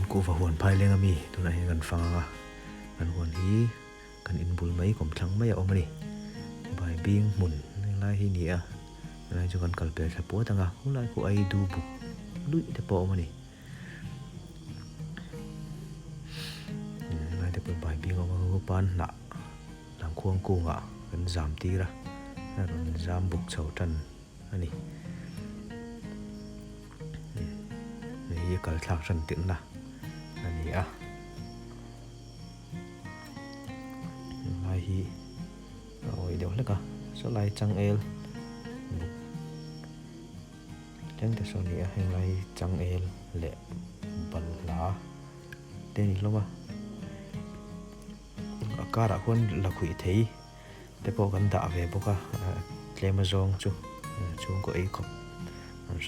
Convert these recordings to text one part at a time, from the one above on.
cô và huồn phai lên ami tụi này gần phăng gần huồn hí gần in bùi mấy cũng trắng mấy ông này bài biên mùn lại hi nịa lại cho gần cần bể sập búa tăng à cũng lại cô ấy đu bục lụi để bộ mà này lại để bài biên ông cô ban nạ làm khuôn cô ngạ gần giảm tí ra rồi giảm bục sầu trần này này cả thạc trần tiện là này à lại hi rồi đều hết cả số lại trăng el chẳng thể số này hay lại trăng el lệ bẩn lá tên gì lắm à cả đã quân là quỷ thấy để bộ gần đã về bộ cả lem mà zong chú chú có ấy cọp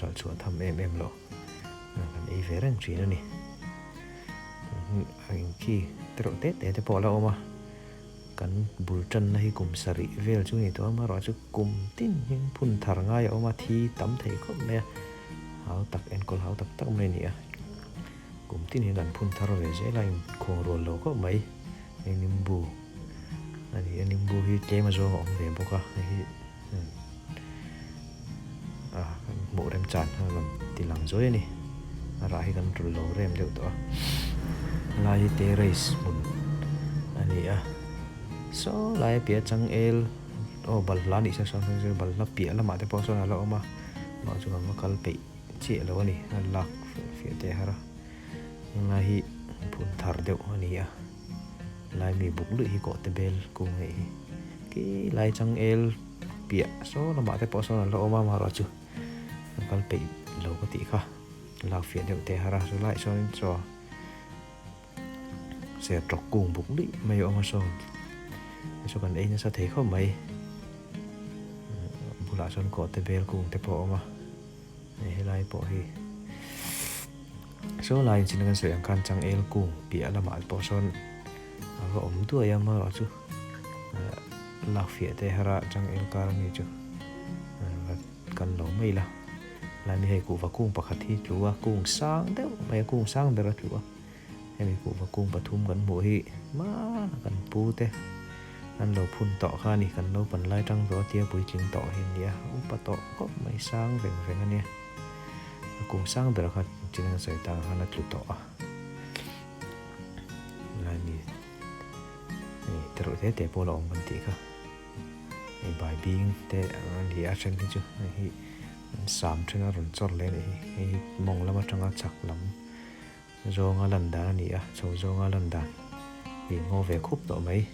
sợ chúa thăm em lo gần ấy về rằng chuyện này anh khi tới Tết để bộ là mà kan bul chân này cùng sari về chú này tôi mà rồi chú cùng tin nhưng phun thar ngay ở mà thi tắm thấy không nè háo tắc en col háo tắc này nè cùng tin hiện gần phun thar về dễ là khổ rồi lỗ có mấy anh nimbu anh nimbu hi chơi mà rồi ông về bốc à bộ đem chặt làm thì làm dối này ra hi gần rồi lỗ rem đều to lại tê race mun anh à so lại bia trăng el bal lá đi sang sang bal lá bia là mà thế bao giờ là mà chúng ta có bị chị là này lạc phía tây hả lại hi phun thar đều này à lại mi bụng lưỡi hi có tê bel cùng này cái lại trăng el bia so là mà thế bao giờ là mà rồi chứ có bị lâu có tí cả lạc phía đều tây hả rồi lại cho sẽ trọc cùng bụng lưỡi mày ở mà sao cho cần ấy nó sẽ thấy không mấy bù lại son có tê bel cùng tê bộ mà này lại bộ thì số lại chỉ cần sử dụng can trăng el cùng bịa là mà bộ son có ống tuổi em mà rồi chứ lạc phía tê hara trăng el car này chứ cần lẩu mây là lại mi hay cụ và cung bạc thi chúa cung sang đấy mày cung sang được rồi chúa hay mi cụ và cung bạc thum gần mũi mà gần pu tê anh lâu phun tọ kha ni kan lâu pan lai trăng gió tia bụi chính tọ hình nia upa tọ có mấy sang về anh nè cùng sang được kha chỉ là sợi ta kha là chụp tọ là ni terus thế để bộ lòng mình tí kha bài biên thế anh đi action đi chứ này sắm trên nó run chót lên này mong lắm mà trăng chắc lắm do ngã lần đá ni à châu do ngã lần đá thì ngô về khúc tọ mấy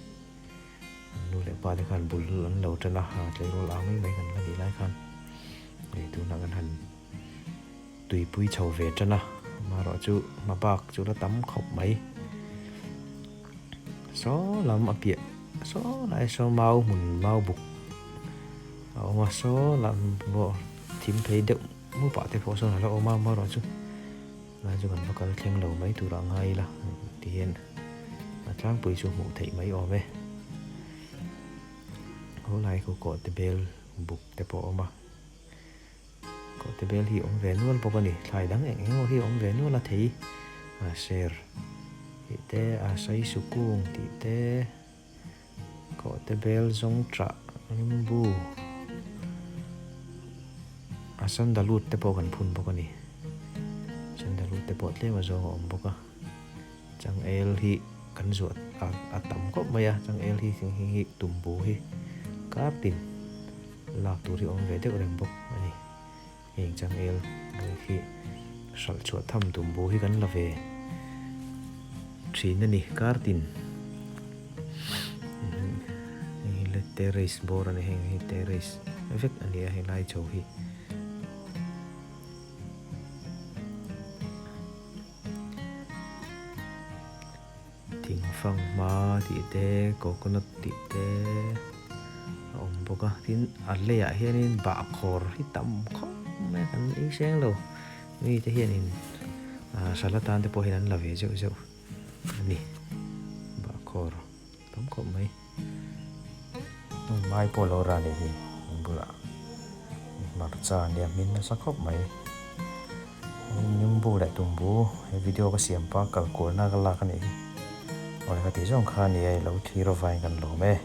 nuôi lại ba thì khăn bùn lẫn đầu trên là chơi roll áo mấy khăn là đi lại khăn để tụi nó gần hành tùy bụi chầu về trên là mà rõ chú mà bạc chú đã tắm khóc mấy số làm ở bịa số lại số mau mùn mau bục ở mà số làm bộ thím thấy đựng mua bỏ thì phố số là ô mau rõ chú là chú cần có cái khen đầu mấy tụi đó ngay là thì hiện mà trang bụi chú ngủ thấy mấy ở về hôm nay cô có tê bel bục tê bộ mà có tê bel thì ông về luôn bộ cái này thay đắng anh ngồi thì ông về luôn là thấy mà share thì tê say sukung thì tê có tê bel giống trả nimbu sandalut tê bộ gần phun bộ cái này sandalut tê bộ tê mà do ông bộ cái chẳng el thì cắn ruột tắm có mấy chẳng el thì tùm bù thì tin lạc tủ thì ông về được đèn bốc này hình chẳng el khi sợi chuột thầm tùm bố khi gắn là về chín này tin hình terrace board này hình terrace effect anh ấy hình lai châu khi tiếng phăng ma thì thế coconut thì thế ông bố cả tin ăn lẹ hiện in bạc khor thì tắm không mấy anh ý sáng đâu vì thế hiện in salatan thì bố hiện là về dậu dậu nè bạc khor tắm có mấy mai polo ra để gì bữa mặt trà niệm mình nó sắc khóc mấy nhung bu lại tung bu video có xiêm pa kalkul na ka la ka ni oi ka ti jong kha ni ai lo thi ro vai kan lo me